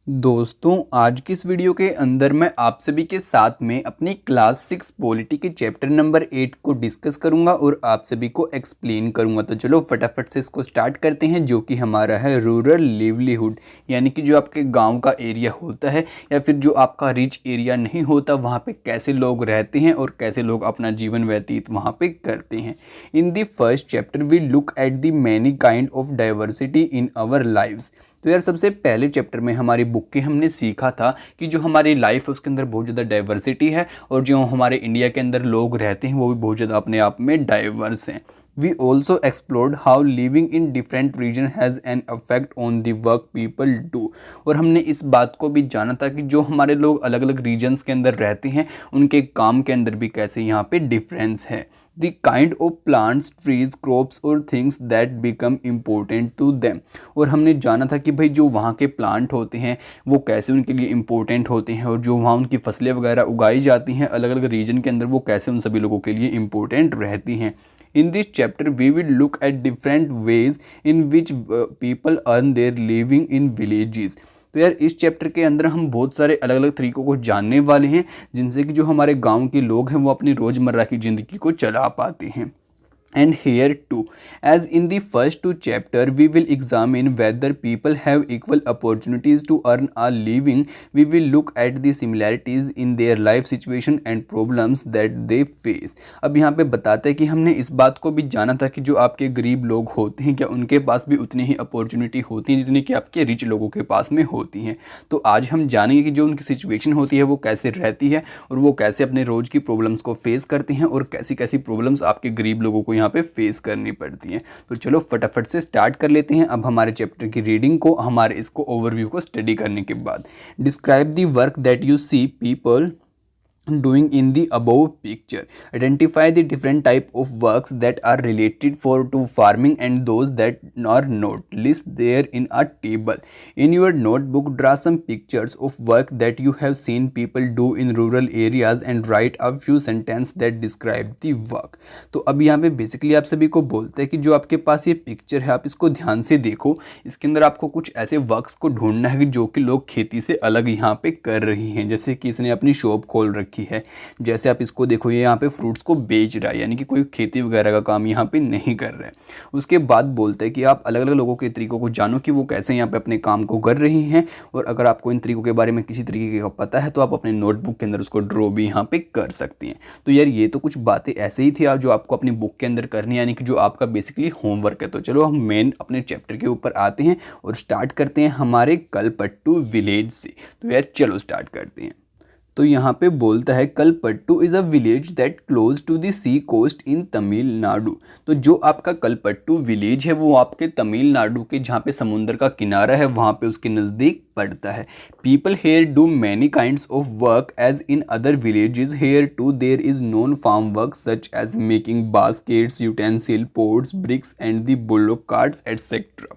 दोस्तों, आज की इस वीडियो के अंदर मैं आप सभी के साथ में अपनी क्लास 6 पॉलिटी के चैप्टर नंबर 8 को डिस्कस करूंगा और आप सभी को एक्सप्लेन करूंगा। तो चलो फटाफट से इसको स्टार्ट करते हैं, जो कि हमारा है रूरल लिवलीहुड, यानी कि जो आपके गांव का एरिया होता है या फिर जो आपका रिच एरिया नहीं होता, वहाँ पे कैसे लोग रहते हैं और कैसे लोग अपना जीवन व्यतीत वहाँ पे करते हैं। In the first chapter we look at the many kind of diversity in our lives. तो यार सबसे पहले चैप्टर में हमारी बुक के हमने सीखा था कि जो हमारी लाइफ है उसके अंदर बहुत ज़्यादा डाइवर्सिटी है और जो हमारे इंडिया के अंदर लोग रहते हैं वो भी बहुत ज़्यादा अपने आप में डाइवर्स हैं। We also explored how living in different region has an affect on the work people do. और हमने इस बात को भी जाना था कि जो हमारे लोग अलग अलग रीजन्स के अंदर रहते हैं उनके काम के अंदर भी कैसे यहाँ पे डिफरेंस है। The kind of plants, trees, crops और things that become important to them। और हमने जाना था कि भाई जो वहाँ के प्लांट होते हैं वो कैसे उनके लिए इम्पोर्टेंट होते हैं और जो वहाँ उनकी फसलें वगैरह उगाई जाती हैं अलग अलग रीजन के अंदर वो कैसे उन सभी लोगों के लिए इम्पोर्टेंट रहती हैं। In this chapter we will look at different ways in which people earn their living in villages। तो यार इस चैप्टर के अंदर हम बहुत सारे अलग अलग तरीकों को जानने वाले हैं जिनसे कि जो हमारे गांव के लोग हैं वो अपनी रोज़मर्रा की ज़िंदगी को चला पाते हैं। And here too, as in the first two chapters, we will examine whether people have equal opportunities to earn a living. We will look at the similarities in their life situation and problems that they face। अब यहाँ पे बताते हैं कि हमने इस बात को भी जाना था कि जो आपके गरीब लोग होते हैं क्या उनके पास भी उतनी ही अपॉर्चुनिटी होती है जितनी कि आपके रिच लोगों के पास में होती हैं। तो आज हम जानेंगे कि जो उनकी सिचुएशन होती है वो कैसे रहती है और वो कैसे अपने रोज़ की प्रॉब्लम्स को फेस करते हैं और कैसी कैसी प्रॉब्लम्स आपके गरीब लोगों को यहाँ पे फेस करनी पड़ती हैं। तो चलो फटाफट से स्टार्ट कर लेते हैं अब हमारे चैप्टर की रीडिंग को, हमारे इसको ओवरव्यू को स्टडी करने के बाद। Describe the work that you see people doing in the above picture। Identify the different type of works that are related to farming and those that are not, list there in a table। In your notebook draw some pictures of work that you have seen people do in rural areas and write a few sentences that describe the work। तो अब यहाँ पे basically आप सभी को बोलते हैं कि जो आपके पास ये पिक्चर है आप इसको ध्यान से देखो, इसके अंदर आपको कुछ ऐसे वर्क्स को ढूंढना है कि जो कि लोग खेती से अलग यहाँ पे कर रही हैं। जैसे कि इसने अपनी शॉप खोल रखी है, जैसे आप इसको देखो ये यहाँ पे फ्रूट्स को बेच रहा है, यानी कि कोई खेती वगैरह का काम यहाँ पे नहीं कर रहा है। उसके बाद बोलते हैं कि आप अलग अलग लोगों के तरीकों को जानो कि वो कैसे यहाँ पे अपने काम को कर रही हैं और अगर आपको इन तरीकों के बारे में किसी तरीके का पता है तो आप अपने नोटबुक के अंदर उसको ड्रॉ भी यहाँ पे कर सकती हैं। तो यार ये तो कुछ बातें ऐसे ही थी जो आपको अपनी बुक के अंदर करनी है, यानी कि जो आपका बेसिकली होमवर्क है। तो चलो हम मेन अपने चैप्टर के ऊपर आते हैं और स्टार्ट करते हैं हमारे कलपट्टू विलेज से। तो यार चलो स्टार्ट करते हैं। तो यहाँ पे बोलता है Kalpattu is a village that close to the sea coast in Tamil Nadu. तो जो आपका कलपट्टू विलेज है वो आपके तमिलनाडु के जहाँ पे समुंदर का किनारा है वहाँ पे उसके नज़दीक पड़ता है। People here do many kinds of work as in other villages. Here too there is non farm work such as making baskets, utensil, pots, bricks and the bullock carts etcetera.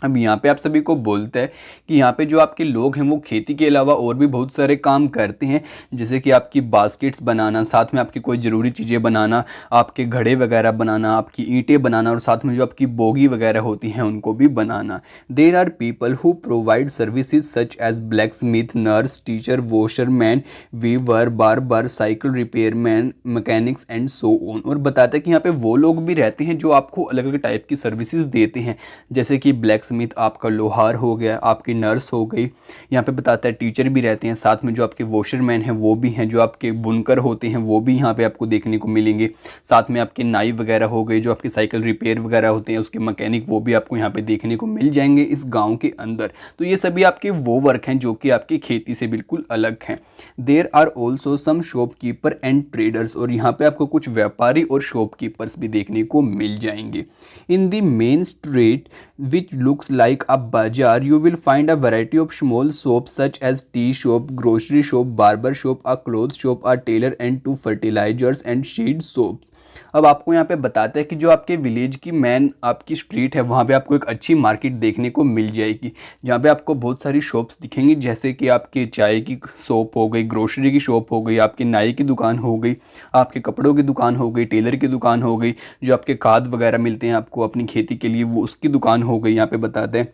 अब यहाँ पे आप सभी को बोलते हैं कि यहाँ पे जो आपके लोग हैं वो खेती के अलावा और भी बहुत सारे काम करते हैं, जैसे कि आपकी बास्केट्स बनाना, साथ में आपकी कोई ज़रूरी चीज़ें बनाना, आपके घड़े वगैरह बनाना, आपकी ईंटें बनाना और साथ में जो आपकी बोगी वगैरह होती हैं उनको भी बनाना। There are people who provide services such as blacksmith, nurse, teacher, washerman, weaver, barber, cycle repairman, mechanics and so on. और बताते हैं कि यहाँ पे वो लोग भी रहते हैं जो आपको अलग अलग टाइप की सर्विसेज देते हैं, जैसे कि ब्लैक स्मिथ आपका लोहार हो गया, आपकी नर्स हो गई। यहाँ पे बताता है टीचर भी रहते हैं, साथ में जो आपके वॉशरमैन हैं वो भी हैं, जो आपके बुनकर होते हैं वो भी यहाँ पे आपको देखने को मिलेंगे। साथ में आपके नाई वगैरह हो गए, जो आपके साइकिल रिपेयर वगैरह होते हैं उसके मैकेनिक वो भी आपको यहाँ पे देखने को मिल जाएंगे इस गाँव के अंदर। तो ये सभी आपके वो वर्क हैं जो कि आपकी खेती से बिल्कुल अलग हैं। There are also some shopkeeper and traders. और यहाँ पे आपको कुछ व्यापारी और शॉपकीपर्स भी देखने को मिल जाएंगे। In the main street which looks like a bazaar, you will find a variety of small shops such as tea shop, grocery shop, barber shop, a clothes shop, a tailor and two fertilizers and seed shops। अब आपको यहाँ पे बताते हैं कि जो आपके village की मेन आपकी स्ट्रीट है वहाँ पे आपको एक अच्छी मार्केट देखने को मिल जाएगी, जहाँ पे आपको बहुत सारी शॉप्स दिखेंगी, जैसे कि आपके चाय की शॉप हो गई, ग्रोसरी की शॉप हो गई, आपकी नाई की दुकान हो गई, आपके कपड़ों की दुकान हो गई, टेलर की दुकान हो गई, जो आपके खाद वगैरह मिलते हैं आपको अपनी खेती के लिए वो उसकी दुकान हो गई, यहाँ पे बताते हैं।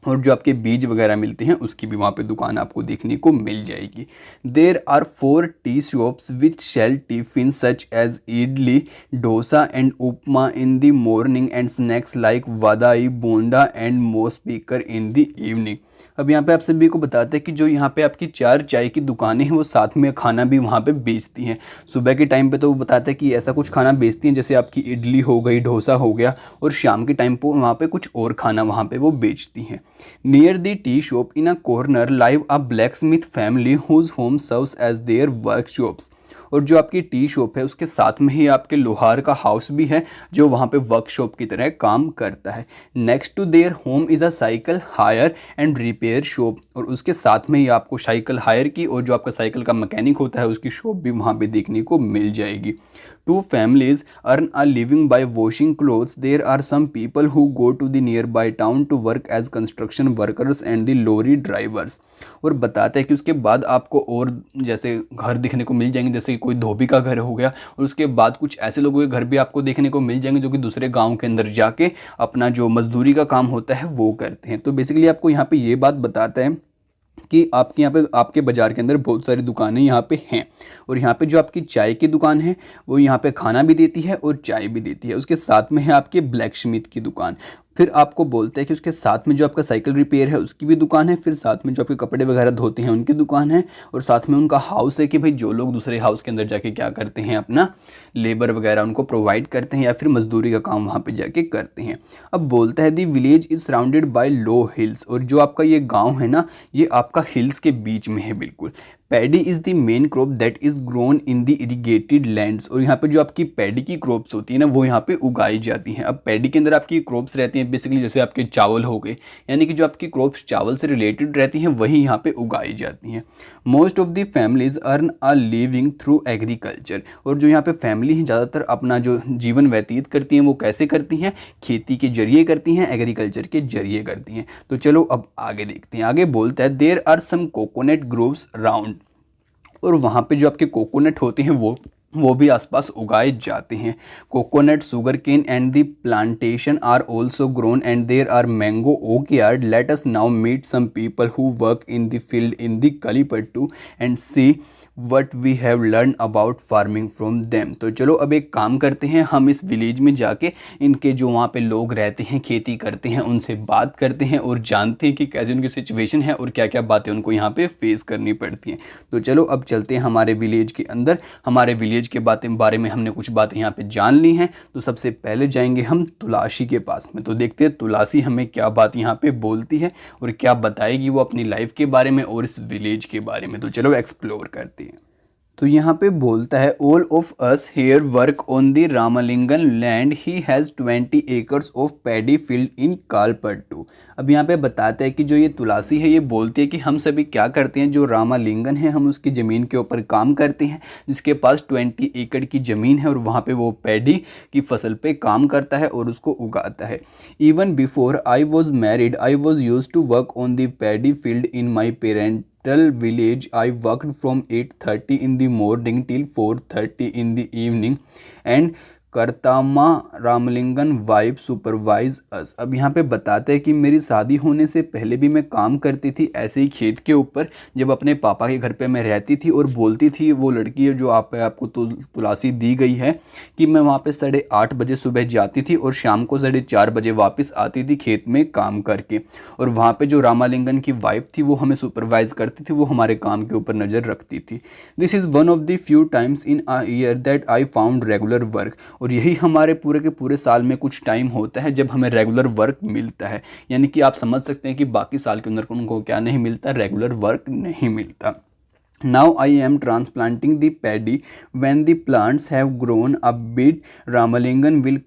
और जो आपके बीज वगैरह मिलते हैं उसकी भी वहाँ पे दुकान आपको देखने को मिल जाएगी। There are 4 tea shops which sell tiffin such as idli, dosa and upma in the morning and snacks like vadai, bonda and most speaker in the evening. अब यहाँ पे आप सभी को बताते हैं कि जो यहाँ पे आपकी 4 चाय की दुकानें हैं वो साथ में खाना भी वहाँ पे बेचती हैं। सुबह के टाइम पे तो वो बताते हैं कि ऐसा कुछ खाना बेचती हैं जैसे आपकी इडली हो गई, डोसा हो गया, और शाम के टाइम पर वहाँ पे कुछ और खाना वहाँ पे वो बेचती हैं। Near the tea shop in a corner live a black smith family whose home serves as their workshops. और जो आपकी टी शॉप है उसके साथ में ही आपके लोहार का हाउस भी है जो वहाँ पे वर्कशॉप की तरह काम करता है। Next to their home is a cycle hire and repair shop, और उसके साथ में ही आपको साइकिल हायर की और जो आपका साइकिल का मैकेनिक होता है उसकी शॉप भी वहाँ पे देखने को मिल जाएगी। 2 families earn a living by washing clothes. There are some people who go to the nearby town to work as construction workers and the lorry drivers. और बताते हैं कि उसके बाद आपको और जैसे घर दिखने को मिल जाएंगे, जैसे कोई धोबी का घर हो गया, और उसके बाद कुछ ऐसे लोगों के घर भी आपको देखने को मिल जाएंगे जो कि दूसरे गांव के अंदर जाके अपना जो मजदूरी का काम होता है वो करते हैं। तो बेसिकली आपको यहाँ पे ये बात बताता है कि आपके यहाँ पे आपके बाज़ार के अंदर बहुत सारी दुकानें यहाँ पे हैं, और यहाँ पे जो आपकी चाय की दुकान है वो यहाँ पे खाना भी देती है और चाय भी देती है। उसके साथ में है आपके ब्लैक स्मिथ की दुकान। फिर आपको बोलते हैं कि उसके साथ में जो आपका साइकिल रिपेयर है उसकी भी दुकान है, फिर साथ में जो आपके कपड़े वगैरह धोते हैं उनकी दुकान है, और साथ में उनका हाउस है कि भाई जो लोग दूसरे हाउस के अंदर जाके क्या करते हैं, अपना लेबर वगैरह उनको प्रोवाइड करते हैं या फिर मजदूरी का काम वहाँ पे जाके करते हैं। अब बोलता है the village is surrounded by low hills, और जो आपका ये गाँव है ना ये आपका हिल्स के बीच में है बिल्कुल। Paddy is the main crop that is grown in the irrigated lands, और यहाँ पे जो आपकी पैडी की क्रॉप्स होती है ना वो यहाँ पे उगाई जाती हैं। अब पैडी के अंदर आपकी क्रॉप्स रहती हैं बेसिकली जैसे आपके चावल हो गए, यानी कि जो आपकी क्रॉप्स चावल से रिलेटेड रहती हैं वही यहाँ पे उगाई जाती हैं। Most of the families earn a living through agriculture, और जो यहाँ पे फैमिली है ज़्यादातर अपना जो जीवन व्यतीत करती हैं वो कैसे करती हैं, खेती के जरिए करती हैं, एग्रीकल्चर के जरिए करती हैं। तो चलो अब आगे देखते हैं। आगे बोलता है there are some coconut groves round, और वहाँ पे जो आपके कोकोनट होते हैं वो भी आसपास उगाए जाते हैं। Coconut, sugar cane and the plantation are also grown and there are mango orchard. Let us now meet some people who work in the field in the Kalipattu and see what we have learn about farming from them. तो चलो अब एक काम करते हैं, हम इस village में जाके इनके जो वहाँ पे लोग रहते हैं, खेती करते हैं, उनसे बात करते हैं और जानते हैं कि कैसे उनकी सिचुएशन है और क्या क्या बातें उनको यहाँ पे फेस करनी पड़ती हैं। तो चलो अब चलते हैं हमारे विलेज के अंदर। हमारे विलेज के बारे में हमने कुछ बातें यहाँ पे जान ली हैं। तो सबसे पहले जाएंगे हम तुलासी के पास में। तो देखते हैं तुलासी हमें क्या बात यहाँ पे बोलती है और क्या बताएगी वो अपनी लाइफ के बारे में और इस विलेज के बारे में। तो चलो एक्सप्लोर करते हैं। तो यहाँ पे बोलता है all of us here work on the Ramalingam land, he has 20 acres of paddy field in Kalpattu. अब यहाँ पे बताता है कि जो ये तुलासी है ये बोलती है कि हम सभी क्या करते हैं, जो रामालिंगन है हम उसकी ज़मीन के ऊपर काम करते हैं, जिसके पास 20 एकड़ की ज़मीन है और वहाँ पे वो पैडी की फसल पे काम करता है और उसको उगाता है। Even before I was married I was use to work on the paddy field in my parent village. I worked from 8:30 in the morning till 4:30 in the evening and करतामा रामलिंगन वाइफ सुपरवाइज अस। अब यहाँ पे बताते हैं कि मेरी शादी होने से पहले भी मैं काम करती थी ऐसे ही खेत के ऊपर, जब अपने पापा के घर पे मैं रहती थी, और बोलती थी वो लड़की है जो आपको तुलासी दी गई है कि मैं वहाँ पे 8:30 बजे सुबह जाती थी और शाम को 4:30 बजे वापस आती थी खेत में काम करके, और वहाँ पे जो रामालिंगन की वाइफ थी वो हमें सुपरवाइज करती थी, वो हमारे काम के ऊपर नज़र रखती थी। This is one of the few times in a year that I found regular work, और यही हमारे पूरे के पूरे साल में कुछ टाइम होता है जब हमें रेगुलर वर्क मिलता है। यानी कि आप समझ सकते हैं कि बाकी साल के अंदर उनको क्या नहीं मिलता, रेगुलर वर्क नहीं मिलता। Now I am transplanting the paddy. When the plants have grown a bit, Ramalingan will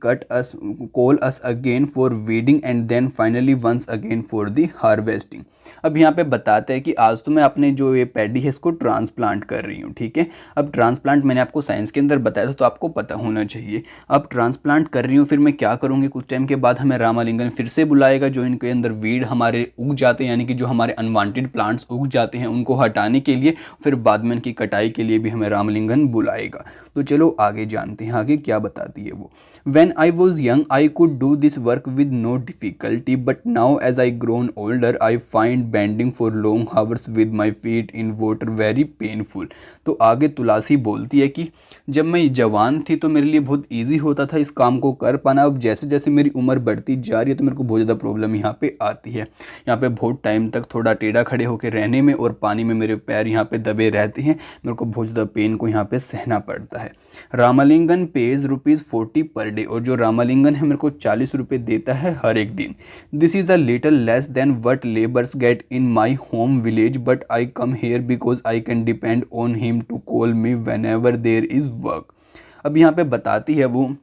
call us again for weeding and then finally once again for the harvesting. अब यहाँ पे बताते हैं कि आज तो मैं अपने जो ये पैडी है इसको ट्रांसप्लांट कर रही हूँ, ठीक है। अब ट्रांसप्लांट मैंने आपको साइंस के अंदर बताया था तो आपको पता होना चाहिए। अब ट्रांसप्लांट कर रही हूँ, फिर मैं क्या करूँगी, कुछ टाइम के बाद हमें रामालिंगन फिर से बुलाएगा, जो इनके अंदर वीड हमारे उग जाते हैं, यानी कि जो हमारे अनवांटेड प्लांट्स उग जाते हैं उनको हटाने के लिए, फिर बाद में इनकी कटाई के लिए भी हमें रामलिंगन बुलाएगा। तो चलो आगे जानते हैं आगे क्या बताती है वो। When I was young, I could do this work with no difficulty, but now as I grown older, I find bending for long hours with my feet in water very painful. तो आगे तुलसी बोलती है कि जब मैं जवान थी तो मेरे लिए बहुत इजी होता था इस काम को कर पाना। अब जैसे जैसे मेरी उम्र बढ़ती जा रही है तो मेरे को बहुत ज़्यादा प्रॉब्लम यहाँ पे आती है। यहाँ पे बहुत टाइम तक थोड़ा टेढ़ा खड़े होकर रहने में और पानी में मेरे पैर यहाँ पे दबे रहते हैं, मेरे को बहुत ज़्यादा पेन को यहाँ पे सहना पड़ता है। रामलिंगन पेज ₹40 पर डे, और जो रामलिंगन है मेरे को 40 रुपये देता है हर एक दिन। This is a little less than what labours get in my home village, but I come here because I can depend on him to call me whenever there is work. अब यहाँ पे बताती है वो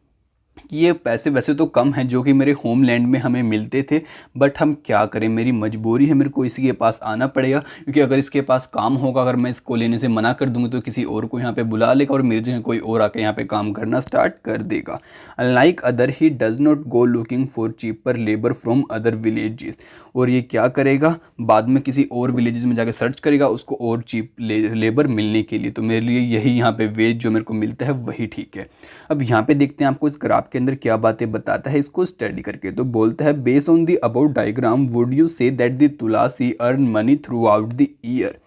कि ये पैसे वैसे तो कम हैं जो कि मेरे होमलैंड में हमें मिलते थे, बट हम क्या करें, मेरी मजबूरी है, मेरे को इसी के पास आना पड़ेगा, क्योंकि अगर इसके पास काम होगा, अगर मैं इसको लेने से मना कर दूंगी तो किसी और को यहाँ पे बुला लेगा और मेरी जगह कोई और आकर यहाँ पे काम करना स्टार्ट कर देगा। Unlike other he does not go looking for cheaper labour from other villages, और ये क्या करेगा, बाद में किसी और विलेजेस में जाकर सर्च करेगा उसको और चीप लेबर मिलने के लिए। तो मेरे लिए यही यहाँ पे वेज जो मेरे को मिलता है वही ठीक है। अब यहाँ पे देखते हैं आपको इस ग्राफ के अंदर क्या बातें बताता है इसको स्टडी करके। तो बोलता है based on the about diagram would you say that the Tulsi earn money through out the year.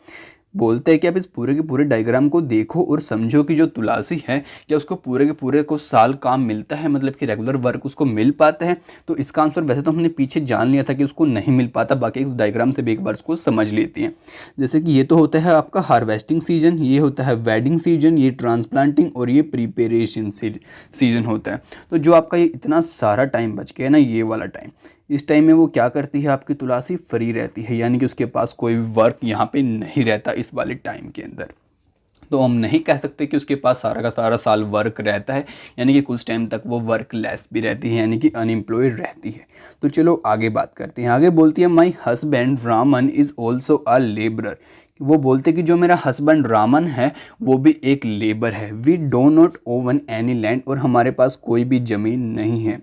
बोलते हैं कि आप इस पूरे के पूरे डायग्राम को देखो और समझो कि जो तुलसी है क्या उसको पूरे के पूरे को साल काम मिलता है, मतलब कि रेगुलर वर्क उसको मिल पाता है। तो इसका आंसर वैसे तो हमने पीछे जान लिया था कि उसको नहीं मिल पाता, बाकी इस डायग्राम से भी एक बार उसको समझ लेते हैं। जैसे कि ये तो होता है आपका हार्वेस्टिंग सीजन, ये होता है वेडिंग सीजन, ये ट्रांसप्लांटिंग और ये प्रिपरेशन सीजन होता है। तो जो आपका ये इतना सारा टाइम बच गया ना, ये वाला टाइम, इस टाइम में वो क्या करती है, आपकी तुलसी फ्री रहती है, यानी कि उसके पास कोई वर्क यहाँ पे नहीं रहता इस वाले टाइम के अंदर। तो हम नहीं कह सकते कि उसके पास सारा का सारा साल वर्क रहता है, यानी कि कुछ टाइम तक वो वर्क लेस भी रहती है, यानी कि अनएम्प्लॉयड रहती है। तो चलो आगे बात करते हैं। आगे बोलती है my husband Raman is also a labourer. वो बोलते कि जो मेरा हस्बैंड रामन है वो भी एक लेबर है। We do not own any land, और हमारे पास कोई भी ज़मीन नहीं है।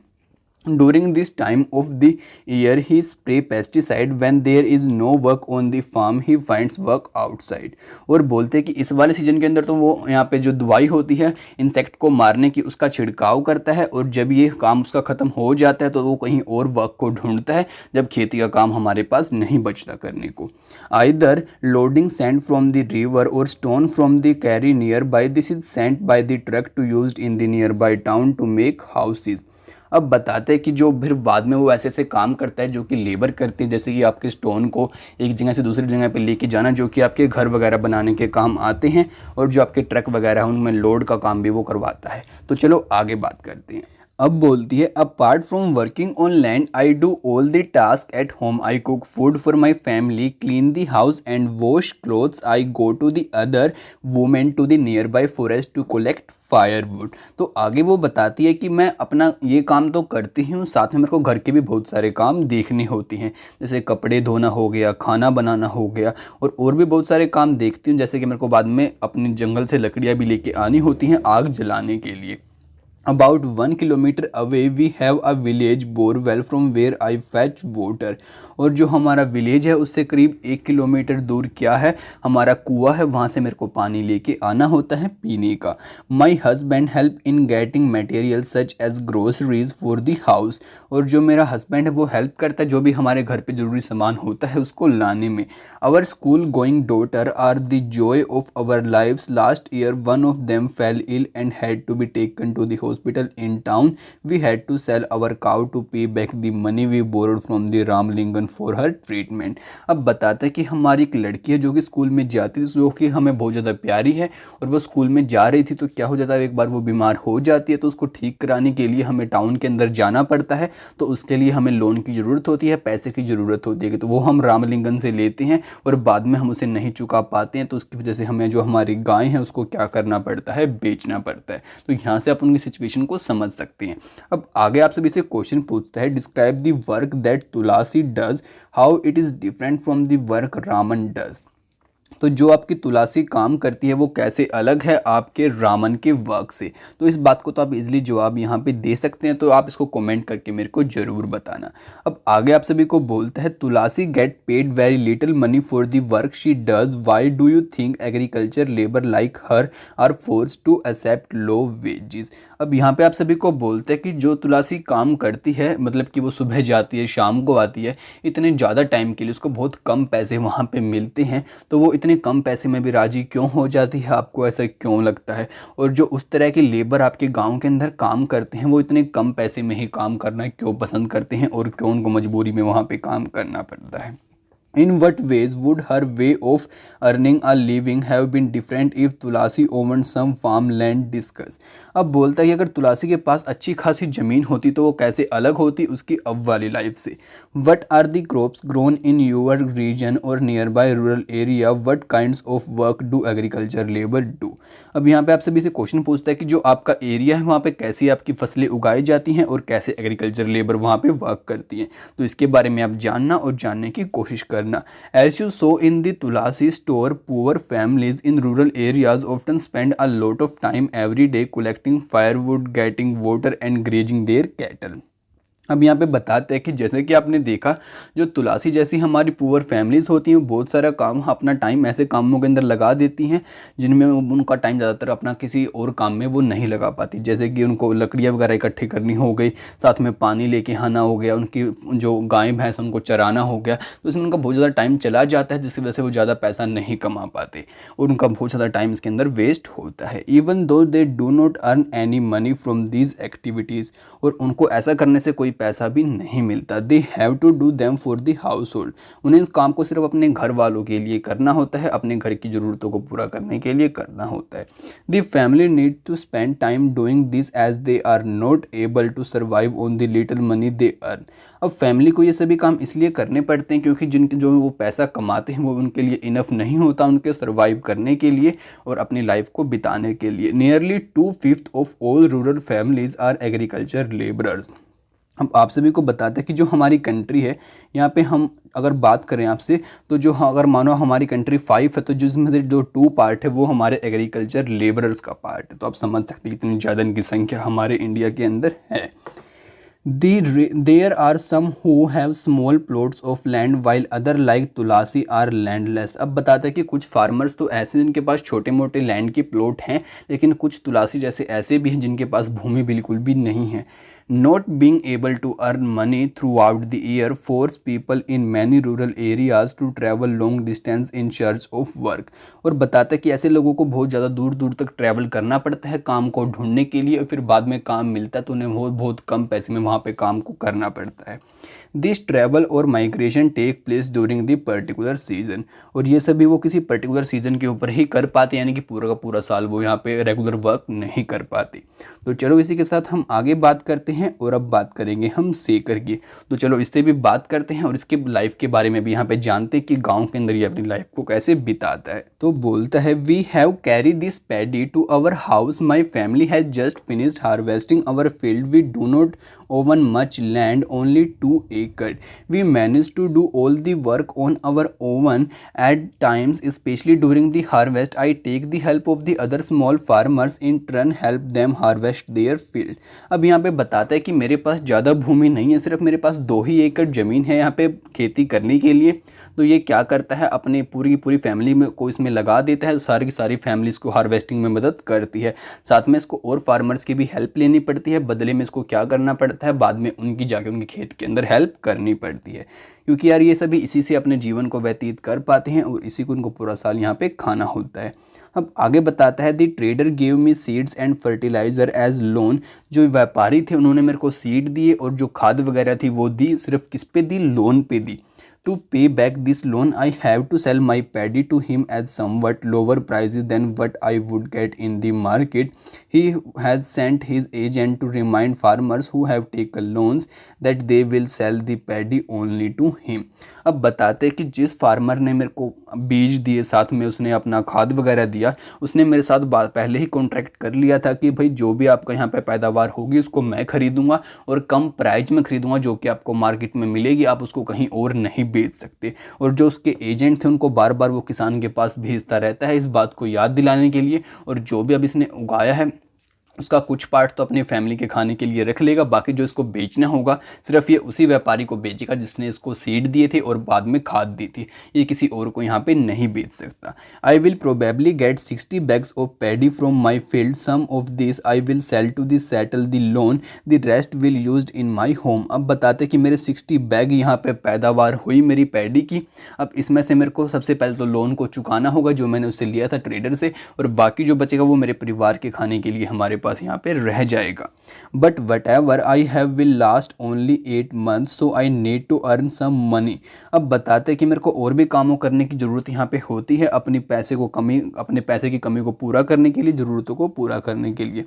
During this time of the year he spray pesticide when there is no work on the farm he finds work outside। और बोलते हैं कि इस वाले सीजन के अंदर तो वो यहाँ पे जो दवाई होती है इंसेक्ट को मारने की उसका छिड़काव करता है, और जब ये काम उसका ख़त्म हो जाता है तो वो कहीं और वर्क को ढूंढता है जब खेती का काम हमारे पास नहीं बचता करने को। Either loading sand from the river और stone from the quarry near by, this is sent by the truck to use in the near by town to make houses. अब बताते हैं कि जो फिर बाद में वो ऐसे ऐसे काम करता है जो कि लेबर करते हैं, जैसे कि आपके स्टोन को एक जगह से दूसरी जगह पे लेके जाना, जो कि आपके घर वगैरह बनाने के काम आते हैं, और जो आपके ट्रक वगैरह हैं उनमें लोड का काम भी वो करवाता है। तो चलो आगे बात करते हैं। अब बोलती है apart from working on land I do all the task at home, I cook food for my family, clean the house and wash clothes, I go to the other women to the near by forest to collect firewood. तो आगे वो बताती है कि मैं अपना ये काम तो करती हूँ, साथ में मेरे को घर के भी बहुत सारे काम देखने होते हैं, जैसे कपड़े धोना हो गया, खाना बनाना हो गया, और भी बहुत सारे काम देखती हूँ, जैसे कि मेरे को बाद में अपने जंगल से लकड़ियाँ भी लेके आनी होती हैं आग जलाने के लिए। About 1 kilometer away we have a village borewell from where I fetch water। और जो हमारा विलेज है उससे करीब 1 किलोमीटर दूर क्या है, हमारा कुआं है, वहाँ से मेरे को पानी लेके आना होता है पीने का। My husband help in getting material such as groceries for the house. और जो मेरा हस्बैंड है वो हेल्प करता है जो भी हमारे घर पे ज़रूरी सामान होता है उसको लाने में। Our school going daughter are the joy of our lives, last year one of them fell ill and had to be taken to the hospital in town, we had to sell our cow to pay back the money we borrowed from the Ramlingan for her treatment। अब बताता है कि हमारी एक लड़की है जो कि स्कूल में जाती थी, जो कि हमें बहुत ज़्यादा प्यारी है, और वो स्कूल में जा रही थी तो क्या हो जाता है, एक बार वो बीमार हो जाती है तो उसको ठीक कराने के लिए हमें टाउन के अंदर जाना पड़ता है, तो उसके लिए हमें लोन की ज़रूरत होती है, पैसे की ज़रूरत होती है, तो वो हम रामलिंगन से लेते हैं और बाद में हम उसे नहीं चुका पाते हैं, तो उसकी वजह से हमें जो हमारी गाय है उसको क्या करना पड़ता है, बेचना पड़ता है। तो यहाँ से आप उनकी सिचुएशन को समझ सकते हैं। अब आगे आपसे भी से क्वेश्चन पूछता है describe the work that Tulsi does, how it is different from the work Raman does. तो जो आपकी तुलसी काम करती है वो कैसे अलग है आपके रामन के वर्क से। तो इस बात को तो आप इजीली जवाब यहाँ पे दे सकते हैं, तो आप इसको कमेंट करके मेरे को ज़रूर बताना। अब आगे आप सभी को बोलता है Tulsi get paid very little money for the work she does, why do you think agriculture labour like her are force to accept low wages. अब यहाँ पे आप सभी को बोलते हैं कि जो तुलसी काम करती है, मतलब कि वो सुबह जाती है शाम को आती है, इतने ज़्यादा टाइम के लिए उसको बहुत कम पैसे वहाँ पे मिलते हैं, तो वो इतने कम पैसे में भी राजी क्यों हो जाती है, आपको ऐसा क्यों लगता है। और जो उस तरह के लेबर आपके गांव के अंदर काम करते हैं वो इतने कम पैसे में ही काम करना क्यों पसंद करते हैं और क्यों उनको मजबूरी में वहाँ पे काम करना पड़ता है। In what ways would her way of earning a living have been different if Tulsi owned some farmland? Discuss। अब बोलता है कि अगर तुलसी के पास अच्छी खासी ज़मीन होती तो वो कैसे अलग होती उसकी अब वाली लाइफ से। What are the crops grown in your region or nearby rural area? What kinds of work do agriculture labor do? अब यहाँ पे आप सभी से क्वेश्चन पूछता है कि जो आपका एरिया है वहाँ पे कैसी आपकी फसलें उगाई जाती हैं और कैसे एग्रीकल्चर लेबर वहाँ पे वर्क करती हैं, तो इसके बारे में आप जानना और जानने की कोशिश करना। As you saw in the Tulasi store, poor families in rural areas often spend a lot of time every day collecting firewood, getting water and grazing their cattle। अब यहाँ पे बताते हैं कि जैसे कि आपने देखा जो तुलसी जैसी हमारी पुअर फैमिलीज़ होती हैं बहुत सारा काम अपना टाइम ऐसे कामों के अंदर लगा देती हैं जिनमें उनका टाइम ज़्यादातर अपना किसी और काम में वो नहीं लगा पाती, जैसे कि उनको लकड़ियाँ वगैरह इकट्ठी करनी हो गई, साथ में पानी लेके आना हो गया, उनकी जो गाय भैंस उनको चराना हो गया, तो इसमें उनका बहुत ज़्यादा टाइम चला जाता है जिसकी वजह से वो ज़्यादा पैसा नहीं कमा पाते और उनका बहुत ज़्यादा टाइम इसके अंदर वेस्ट होता है। Even though they do not earn any money from these activities, और उनको ऐसा करने से कोई पैसा भी नहीं मिलता। They have to do them for the household, उन्हें इस काम को सिर्फ अपने घर वालों के लिए करना होता है, अपने घर की ज़रूरतों को पूरा करने के लिए करना होता है। The family need to spend time doing this as they are not able to survive on the little money they earn. अब फैमिली को ये सभी काम इसलिए करने पड़ते हैं क्योंकि जिनके जो वो पैसा कमाते हैं वो उनके लिए इनफ नहीं होता उनके सर्वाइव करने के लिए और अपनी लाइफ को बिताने के लिए। Nearly 2/5 of all rural families are agriculture labourers. हम आप सभी को बताते हैं कि जो हमारी कंट्री है यहाँ पे हम अगर बात करें आपसे तो जो अगर मानो हमारी कंट्री 5 है तो जिसमें से जो 2 पार्ट है वो हमारे एग्रीकल्चर लेबरर्स का पार्ट है। तो आप समझ सकते हैं कितनी ज़्यादा इनकी संख्या हमारे इंडिया के अंदर है। There are some who have small plots of land while other like Tulsi are landless। अब बताते हैं कि कुछ फार्मर्स तो ऐसे जिनके पास छोटे मोटे लैंड के प्लॉट हैं, लेकिन कुछ तुलसी जैसे ऐसे भी हैं जिनके पास भूमि बिल्कुल भी नहीं है। Not being able to earn money throughout the year force people in many rural areas to travel long distance in search of work। और बताता है कि ऐसे लोगों को बहुत ज़्यादा दूर दूर तक ट्रैवल करना पड़ता है काम को ढूंढने के लिए, और फिर बाद में काम मिलता है तो उन्हें बहुत कम पैसे में वहाँ पे काम को करना पड़ता है। दिस ट्रैवल और migration take place during the particular season, और ये सभी वो किसी पर्टिकुलर सीजन के ऊपर ही कर पाते, यानी कि पूरा का पूरा साल वो यहाँ पे रेगुलर वर्क नहीं कर पाते। तो चलो इसी के साथ हम आगे बात करते हैं और अब बात करेंगे हम सेकर की। तो चलो इससे भी बात करते हैं और इसके लाइफ के बारे में भी यहाँ पे जानते हैं कि गाँव के अंदर ये अपनी लाइफ को कैसे बिताता है। तो बोलता है we have carry this paddy to our house, my family has just finished harvesting our field, we do not own much land, only 2 acres. We manage to do all the work on our own at times, especially during the harvest. I take the help of the other small farmers, in turn help them harvest their field। अब यहाँ पे बताता है कि मेरे पास ज़्यादा भूमि नहीं है, सिर्फ मेरे पास 2 ही एकड़ ज़मीन है यहाँ पे खेती करने के लिए। तो ये क्या करता है अपने पूरी की पूरी फैमिली में को इसमें लगा देता है, सारी की सारी फैमिली इसको हार्वेस्टिंग में मदद करती है। साथ में इसको और फार्मर्स की भी हेल्प लेनी पड़ती है, बदले में इसको क्या करना पड़ता है बाद में उनकी जाके उनके खेत के अंदर हेल्प करनी पड़ती है, क्योंकि यार ये सभी इसी से अपने जीवन को व्यतीत कर पाते हैं और इसी को उनको पूरा साल यहाँ पे खाना होता है। अब आगे बताता है the trader gave me seeds and fertiliser as loan. जो व्यापारी थे उन्होंने मेरे को सीड दिए और जो खाद वगैरह थी वो दी, सिर्फ किस पे दी, लोन पे दी। To pay back this loan, I have to sell my paddy to him at somewhat lower prices than what I would get in the market. He has sent his agent to remind farmers who have taken loans that they will sell the paddy only to him। अब बताते हैं कि जिस farmer ने मेरे को बीज दिए, साथ में उसने अपना खाद वगैरह दिया, उसने मेरे साथ पहले ही कॉन्ट्रैक्ट कर लिया था कि भाई जो भी आपका यहाँ पे पैदावार होगी उसको मैं खरीदूंगा और कम प्राइस में खरीदूंगा, जो कि आपको मार्केट में मिलेगी, आप उसको कहीं और नहीं बेच सकते। और जो उसके एजेंट थे उनको बार बार वो किसान के पास भेजता रहता है इस बात को याद दिलाने के लिए। और जो भी अब इसने उगाया है उसका कुछ पार्ट तो अपनी फैमिली के खाने के लिए रख लेगा, बाकी जो इसको बेचना होगा सिर्फ ये उसी व्यापारी को बेचेगा जिसने इसको सीड दिए थे और बाद में खाद दी थी। ये किसी और को यहाँ पे नहीं बेच सकता। I will probably get 60 bags of paddy from my field, some of this I will sell to the settle the loan, the rest will used in my home. अब बताते कि मेरे 60 बैग यहाँ पे पैदावार हुई मेरी पैडी की। अब इसमें से मेरे को सबसे पहले तो लोन को चुकाना होगा जो मैंने उससे लिया था ट्रेडर से, और बाकी जो बचेगा वो मेरे परिवार के खाने के लिए हमारे पास यहाँ पे रह जाएगा। But whatever I have will last only 8 months, so I need to earn some money. अब बताते कि मेरे को और भी कामों करने की ज़रूरत यहाँ पे होती है अपने पैसे की कमी को पूरा करने के लिए, ज़रूरतों को पूरा करने के लिए।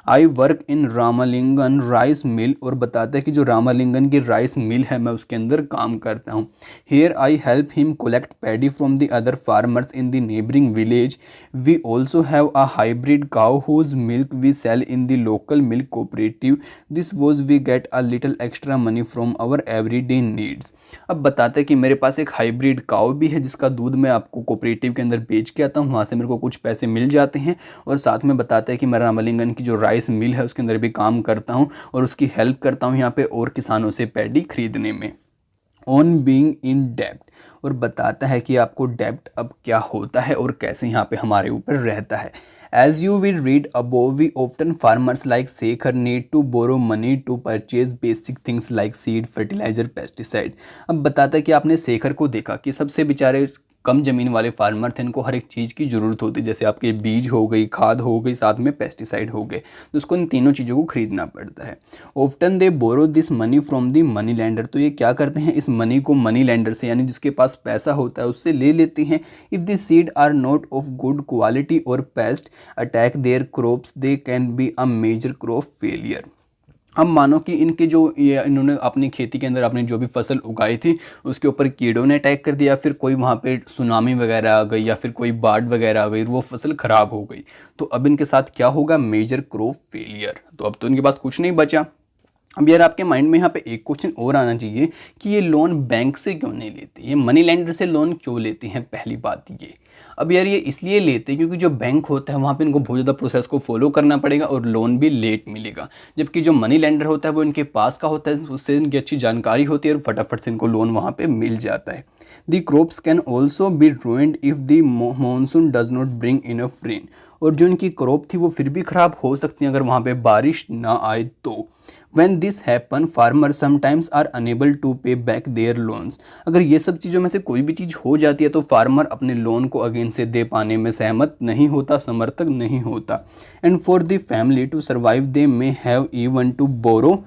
I work in रामालिंगन rice mill, और बताते हैं कि जो रामालिंगन की राइस मिल है मैं उसके अंदर काम करता हूँ। Here I help him collect paddy from the other farmers in the neighbouring village. We also have a hybrid cow whose milk we sell in the local milk cooperative. This was we get a little extra money from our everyday needs. अब बताते हैं कि मेरे पास एक hybrid cow भी है जिसका दूध मैं आपको कोऑपरेटिव के अंदर बेच के आता हूँ, वहाँ से मेरे को कुछ पैसे मिल जाते हैं। और साथ में बताते हैं कि मैं रामालिंगन की जो राइस मिल है उसके अंदर भी काम करता हूँ और उसकी हेल्प करता हूँ यहाँ पे और किसानों से पैडी खरीदने में। ऑन बीइंग इन डेब्ट, और बताता है कि आपको डेब्ट अब क्या होता है और कैसे यहाँ पे हमारे ऊपर रहता है। As you will read above, we often farmers like Shekhar need to borrow money to purchase basic things like seed, fertilizer, pesticide. अब बताता है कि आपने शेखर को देखा कि सबसे बेचारे कम ज़मीन वाले फार्मर थे, इनको हर एक चीज़ की ज़रूरत होती है, जैसे आपके बीज हो गई, खाद हो गई, साथ में पेस्टिसाइड हो गए, तो उसको इन तीनों चीज़ों को खरीदना पड़ता है। Often they borrow this money from the money lender, तो ये क्या करते हैं, इस मनी को मनी लैंडर से यानी जिसके पास पैसा होता है उससे ले लेते हैं। If the seed are not of good quality और pest attack their crops they can be a major crop failure. अब मानो कि इनके जो ये इन्होंने अपनी खेती के अंदर अपनी जो भी फसल उगाई थी उसके ऊपर कीड़ों ने अटैक कर दिया, फिर कोई वहाँ पे सुनामी वगैरह आ गई या फिर कोई बाढ़ वगैरह आ गई, वो फसल ख़राब हो गई, तो अब इनके साथ क्या होगा, मेजर क्रॉप फेलियर। तो अब तो इनके पास कुछ नहीं बचा। अब यार आपके माइंड में यहाँ पे एक क्वेश्चन और आना चाहिए कि ये लोन बैंक से क्यों नहीं लेते, ये मनी लैंडर से लोन क्यों लेते हैं। पहली बात ये, अब यार ये इसलिए लेते हैं क्योंकि जो बैंक होता है वहाँ पे इनको बहुत ज़्यादा प्रोसेस को फॉलो करना पड़ेगा और लोन भी लेट मिलेगा, जबकि जो मनी लैंडर होता है वो इनके पास का होता है, उससे इनकी अच्छी जानकारी होती है और फटाफट से इनको लोन वहाँ पे मिल जाता है। The crops can also be ruined if the monsoon does not bring enough rain, और जो इनकी क्रॉप थी वो फिर भी ख़राब हो सकती है अगर वहाँ पे बारिश ना आए तो। When this happen, farmers sometimes are unable to pay back their loans. अगर ये सब चीज़ों में से कोई भी चीज़ हो जाती है तो फार्मर अपने लोन को अगेन से दे पाने में सहमत नहीं होता, समर्थक नहीं होता। And for the family to survive they may have even to borrow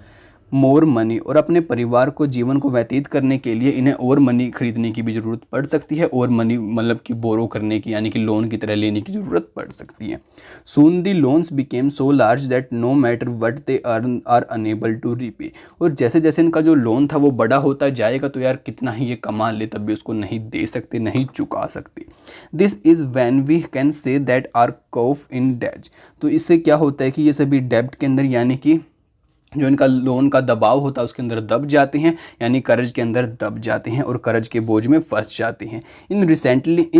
more money, और अपने परिवार को जीवन को व्यतीत करने के लिए इन्हें और मनी खरीदने की भी ज़रूरत पड़ सकती है, और मनी मतलब कि बोरो करने की यानी कि लोन की तरह लेने की ज़रूरत पड़ सकती है। Soon the loans became so large that no matter what they earn are unable to repay, और जैसे जैसे इनका जो लोन था वो बड़ा होता जाएगा तो यार कितना ही ये कमा ले तब भी उसको नहीं दे सकते, नहीं चुका सकते। This is when we can say that are caught in debts, तो इससे क्या होता है कि ये सभी डेब्ट के अंदर यानी कि जो इनका लोन का दबाव होता है उसके अंदर दब जाते हैं, यानी कर्ज के अंदर दब जाते हैं और कर्ज के बोझ में फंस जाते हैं। In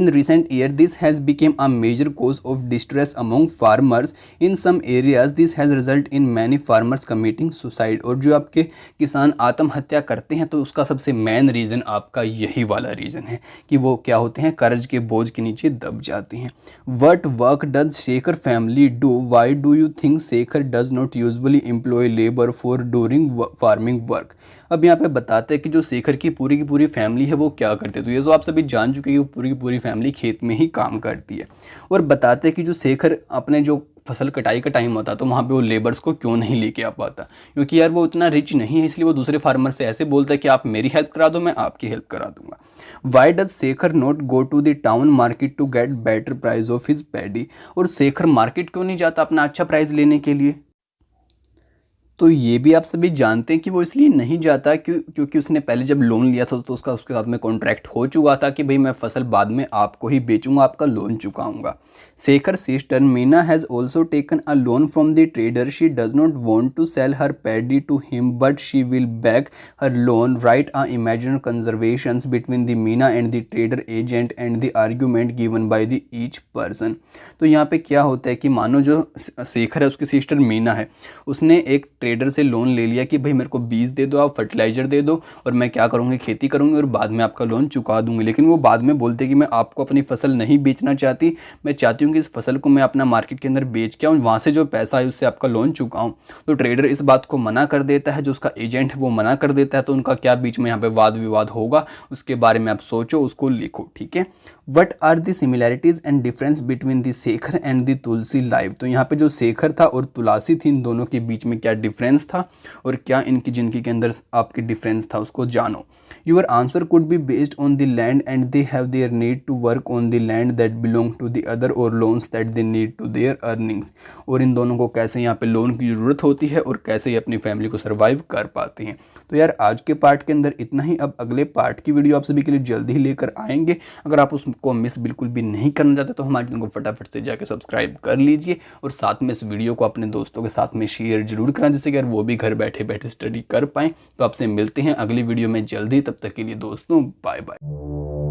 recent year this has become a major cause of distress among farmers in some areas, this has result in many farmers committing suicide, और जो आपके किसान आत्महत्या करते हैं तो उसका सबसे मेन रीज़न आपका यही वाला रीज़न है कि वो क्या होते हैं, कर्ज के बोझ के नीचे दब जाते हैं। What work does Shekhar family do, why do you think Shekhar does not usually employ labour for during farming work. अब यहाँ पे बताते हैं कि जो शेखर की पूरी फैमिली है वो क्या करते हैं, तो ये तो आप सभी जान चुके हैं कि पूरी फैमिली खेत में ही काम करती है। और बताते हैं कि जो शेखर अपने जो फसल कटाई का टाइम होता है तो वहाँ पे वो लेबर्स को क्यों नहीं लेके आ पाता, क्योंकि यार वो उतना रिच नहीं है, इसलिए वो दूसरे फार्मर से ऐसे बोलता है कि आप मेरी हेल्प करा दो, मैं आपकी हेल्प करा दूंगा। Why does Shekhar not go to the town market to get better price of his paddy, और शेखर मार्केट क्यों नहीं जाता अपना अच्छा प्राइस लेने के लिए। तो ये भी आप सभी जानते हैं कि वो इसलिए नहीं जाता क्योंकि उसने पहले जब लोन लिया था तो उसके साथ में कॉन्ट्रैक्ट हो चुका था कि भाई मैं फसल बाद में आपको ही बेचूंगा, आपका लोन चुकाऊंगा। Sekhar's sister Meena has also taken a loan from the trader. She does not want to sell her paddy to him, but she will back her loan. Write a imaginary conversations between the Meena and the trader agent and the argument given by the each person. तो यहाँ पे क्या होता है कि मानो जो शेखर है उसकी सिस्टर मीना है, उसने एक ट्रेडर से लोन ले लिया कि भाई मेरे को बीज दे दो, आप फर्टिलाइजर दे दो और मैं क्या करूँगी, खेती करूँगी और बाद में आपका लोन चुका दूंगी। लेकिन वो बाद में बोलते कि मैं आपको अपनी फसल नहीं बेचना चाहती, मैं चाहती हूँ कि इस फसल को मैं अपना मार्केट के अंदर बेच के आऊँ, वहाँ से जो पैसा है उससे आपका लोन चुकाऊँ। तो ट्रेडर इस बात को मना कर देता है, जो उसका एजेंट है वो मना कर देता है। तो उनका क्या बीच में यहाँ पे वाद विवाद होगा, उसके बारे में आप सोचो, उसको लिखो, ठीक है। What are the similarities and difference between the Shekhar and the Tulsi life. तो यहाँ पे जो शेखर था और तुलसी थी, इन दोनों के बीच में क्या डिफरेंस था और क्या इनकी ज़िंदगी के अंदर आपके डिफरेंस था, उसको जानो। Your answer could be based on the land and they have their need to work on the land that belong to the other or loans that they need to their earnings. और इन दोनों को कैसे यहाँ पे loan की ज़रूरत होती है और कैसे ये अपनी फैमिली को सर्वाइव कर पाते हैं। तो यार आज के पार्ट के अंदर इतना ही। अब अगले पार्ट की वीडियो आप सभी के लिए जल्दी ही लेकर आएंगे। अगर आप उसको मिस बिल्कुल भी नहीं करना चाहते तो हमारे चैनल को फटाफट से जाकर सब्सक्राइब कर लीजिए और साथ में इस वीडियो को अपने दोस्तों के साथ में शेयर जरूर करें, जिससे कि यार वो भी घर बैठे बैठे स्टडी कर पाएँ। तो आपसे मिलते हैं अगली वीडियो में जल्दी, तब तक के लिए दोस्तों बाय बाय।